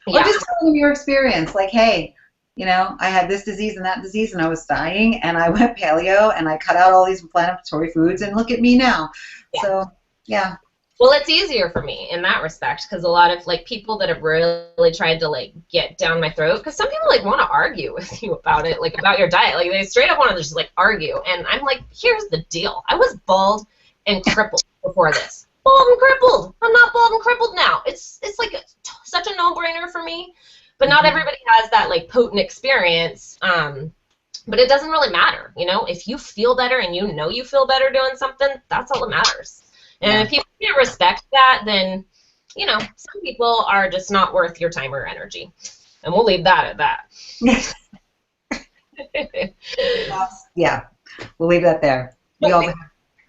Or yeah. just telling them your experience, like, hey, you know, I had this disease and that disease, and I was dying, and I went paleo, and I cut out all these inflammatory foods, and look at me now. Yeah. So, yeah. Well, it's easier for me in that respect, because a lot of, like, people that have really tried to, like, get down my throat, because some people, like, want to argue with you about it, like, about your diet. Like, they straight up want to just, like, argue. And I'm like, here's the deal. I was bald and crippled before this. Bald and crippled. I'm not bald and crippled now. It's like such a no-brainer for me. But not everybody has that, like, potent experience. But it doesn't really matter, you know? If you feel better and you know you feel better doing something, that's all that matters. And if people can't respect that, then, you know, some people are just not worth your time or energy. And we'll leave that at that. Yeah, we'll leave that there.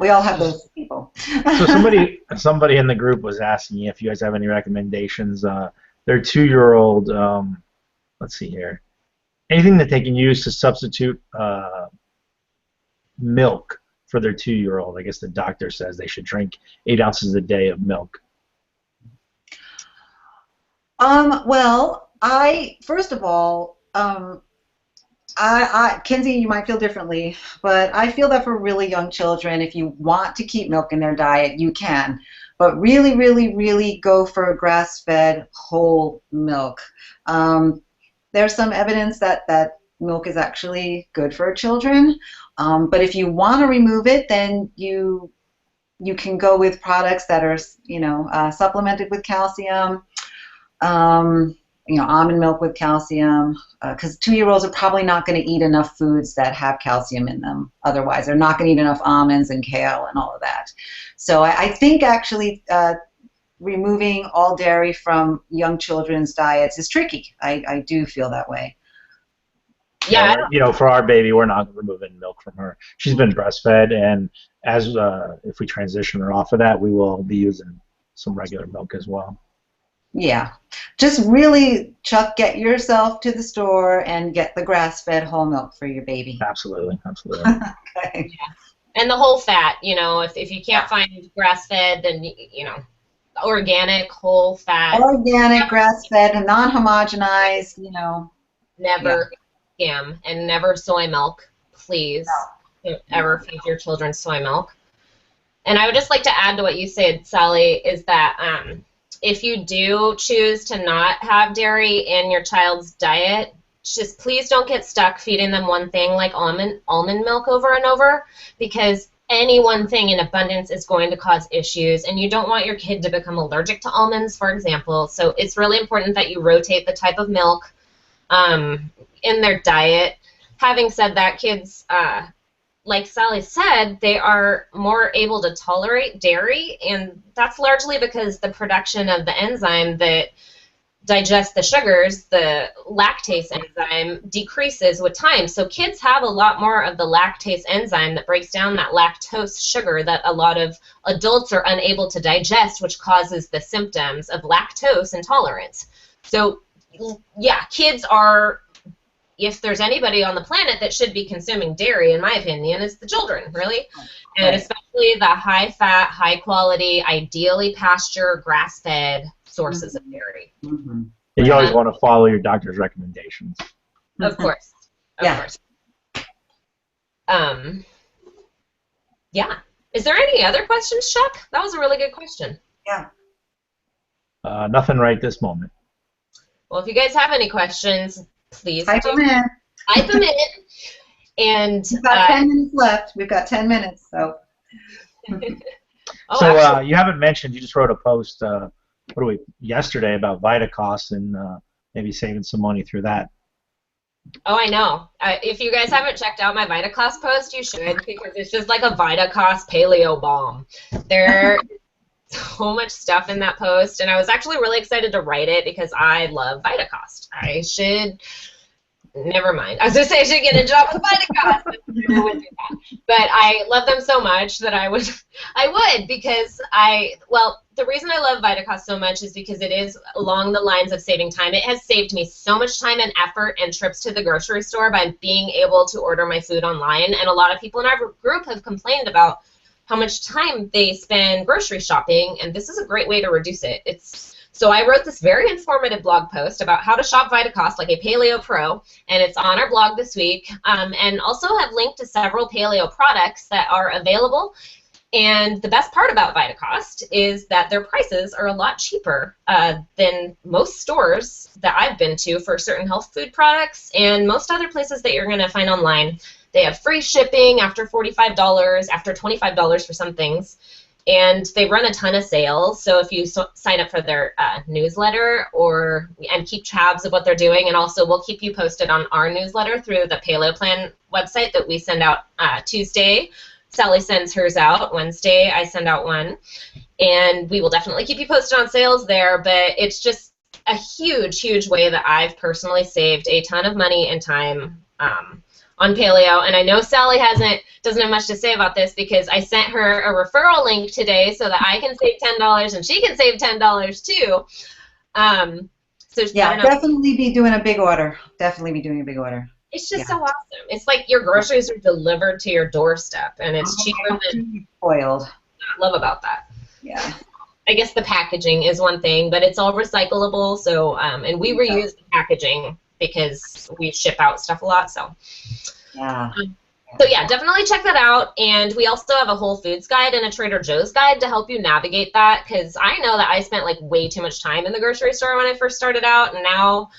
We all have those people. So somebody in the group was asking if you guys have any recommendations. Their 2-year-old, let's see here, anything that they can use to substitute milk for their 2-year-old. I guess the doctor says they should drink 8 ounces a day of milk. Well, first of all, Kinsey, you might feel differently, but I feel that for really young children, if you want to keep milk in their diet, you can. But really, really, really go for grass-fed whole milk. There's some evidence that milk is actually good for children. But if you want to remove it, then you can go with products that are, you know, supplemented with calcium. You know, almond milk with calcium, because 2-year-olds are probably not going to eat enough foods that have calcium in them. Otherwise, they're not going to eat enough almonds and kale and all of that. So I think actually removing all dairy from young children's diets is tricky. I do feel that way. Yeah. You know, for our baby, we're not removing milk from her. She's been breastfed, and as if we transition her off of that, we will be using some regular milk as well. Yeah, just really, Chuck, get yourself to the store and get the grass-fed whole milk for your baby. Absolutely, absolutely. Okay. Yeah. And the whole fat, you know, if you can't find grass-fed, then, you know, organic, whole fat. Organic, grass-fed, and non-homogenized, you know. Never skim, and never soy milk, please. Don't ever feed your children soy milk. And I would just like to add to what you said, Sally, is that if you do choose to not have dairy in your child's diet, just please don't get stuck feeding them one thing like almond milk over and over, because any one thing in abundance is going to cause issues, and you don't want your kid to become allergic to almonds, for example. So it's really important that you rotate the type of milk in their diet. Having said that, kids, like Sally said, they are more able to tolerate dairy, and that's largely because the production of the enzyme that digests the sugars, the lactase enzyme, decreases with time. So kids have a lot more of the lactase enzyme that breaks down that lactose sugar that a lot of adults are unable to digest, which causes the symptoms of lactose intolerance. So, yeah, kids are, if there's anybody on the planet that should be consuming dairy, in my opinion, it's the children, really. And especially the high-fat, high-quality, ideally pasture, grass-fed sources of dairy. Mm-hmm. You always want to follow your doctor's recommendations. Of course. Of course. Yeah. Is there any other questions, Chuck? That was a really good question. Yeah. Nothing right this moment. Well, if you guys have any questions, please Type them in. Type them in. And We've got 10 minutes left. We've got 10 minutes, so. Oh, So absolutely. you haven't mentioned, you just wrote a post, yesterday about Vitacost and maybe saving some money through that. Oh, I know. If you guys haven't checked out my VitaCost post, you should because it's just like a VitaCost paleo bomb. There's so much stuff in that post, and I was actually really excited to write it because I love VitaCost. I should never mind. I was gonna say I should get a job with VitaCost, but I wouldn't do that. But I love them so much that I would because well, the reason I love VitaCost so much is because it is along the lines of saving time. It has saved me so much time and effort and trips to the grocery store by being able to order my food online. And a lot of people in our group have complained about how much time they spend grocery shopping, and this is a great way to reduce it. So I wrote this very informative blog post about how to shop Vitacost like a Paleo Pro, and it's on our blog this week, and also have linked to several Paleo products that are available. And the best part about Vitacost is that their prices are a lot cheaper than most stores that I've been to for certain health food products and most other places that you're going to find online. They have free shipping after $45, after $25 for some things. And they run a ton of sales, so if you sign up for their newsletter and keep tabs of what they're doing, and also we'll keep you posted on our newsletter through the Paleo Plan website that we send out Tuesday. Sally sends hers out Wednesday. I send out one, and we will definitely keep you posted on sales there. But it's just a huge, huge way that I've personally saved a ton of money and time on Paleo, and I know Sally doesn't have much to say about this because I sent her a referral link today so that I can save $10 and she can save $10 too. So Yeah, definitely be doing a big order. Definitely be doing a big order. It's just so awesome. It's like your groceries are delivered to your doorstep, and it's cheaper than spoiled. I love about that. Yeah. I guess the packaging is one thing, but it's all recyclable. So and we reuse the packaging because we ship out stuff a lot. So yeah. So yeah, definitely check that out. And we also have a Whole Foods guide and a Trader Joe's guide to help you navigate that, because I know that I spent like way too much time in the grocery store when I first started out, and now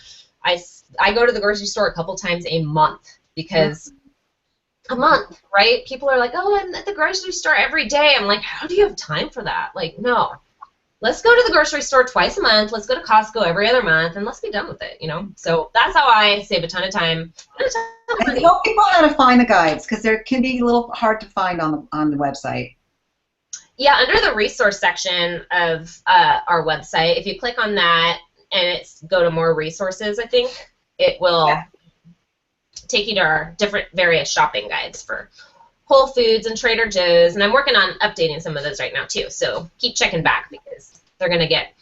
I go to the grocery store a couple times a month because a month, right? People are like, oh, I'm at the grocery store every day. I'm like, how do you have time for that? Like, no. Let's go to the grocery store twice a month. Let's go to Costco every other month, and let's be done with it, you know? So that's how I save a ton of time. And tell people how to find the guides, because they can be a little hard to find on the website. Yeah, under the resource section of our website, if you click on that and it's go to more resources, I think, it will take you to our different various shopping guides for Whole Foods and Trader Joe's, and I'm working on updating some of those right now too, so keep checking back because they're going to get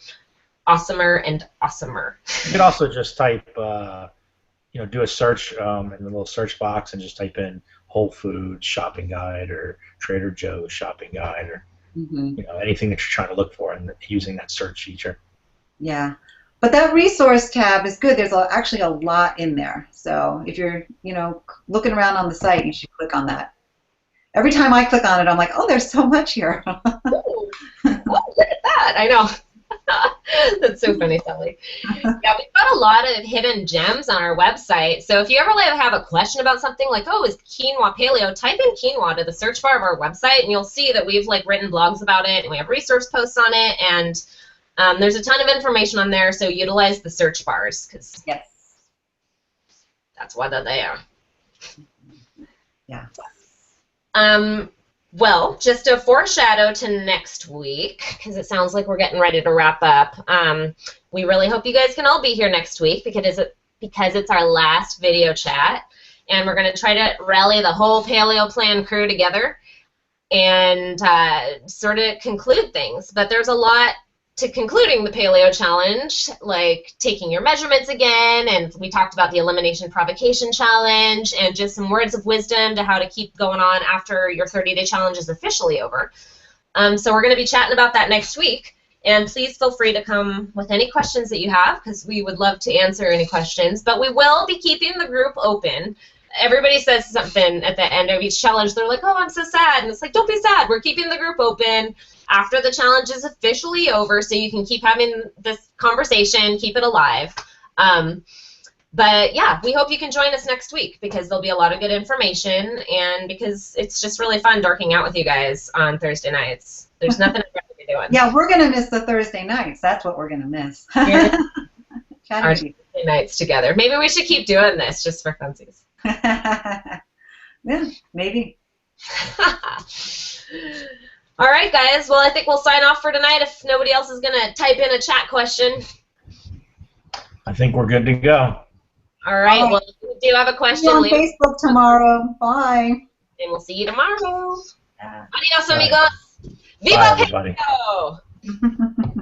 awesomer and awesomer. You could also just type, do a search in the little search box and just type in Whole Foods shopping guide or Trader Joe's shopping guide or anything that you're trying to look for and using that search feature. Yeah. But that resource tab is good. There's actually a lot in there. So if you're, looking around on the site, you should click on that. Every time I click on it, I'm like, oh, there's so much here. Oh, look at that. I know. That's so funny, Sally. Yeah, we've got a lot of hidden gems on our website. So if you ever have a question about something like, oh, is quinoa paleo, type in quinoa to the search bar of our website, and you'll see that we've written blogs about it, and we have resource posts on it, and there's a ton of information on there. So utilize the search bars because that's what they're there. Yeah. Well, just a foreshadow to next week, because it sounds like we're getting ready to wrap up. We really hope you guys can all be here next week because it's our last video chat, and we're going to try to rally the whole Paleo Plan crew together and sort of conclude things. But there's a lot to concluding the Paleo Challenge, like taking your measurements again, and we talked about the Elimination Provocation Challenge, and just some words of wisdom to how to keep going on after your 30-day challenge is officially over. So we're going to be chatting about that next week, and please feel free to come with any questions that you have, because we would love to answer any questions, but we will be keeping the group open. Everybody says something at the end of each challenge. They're like, oh, I'm so sad, and it's like, don't be sad. We're keeping the group open after the challenge is officially over, so you can keep having this conversation, keep it alive. But yeah, we hope you can join us next week because there'll be a lot of good information, and because it's just really fun dorking out with you guys on Thursday nights. There's nothing I'd rather be doing. Yeah, we're gonna miss the Thursday nights. That's what we're gonna miss. Yeah. Chatting Our with you. Tuesday nights together. Maybe we should keep doing this just for funsies. Yeah, maybe. All right, guys. Well, I think we'll sign off for tonight if nobody else is going to type in a chat question. I think we're good to go. All right. All right. Well, if you do have a question, See you on leave it, Facebook tomorrow. Bye. and we'll see you tomorrow. Yeah. Adios, Bye. amigos. Bye, Viva everybody. Paleo!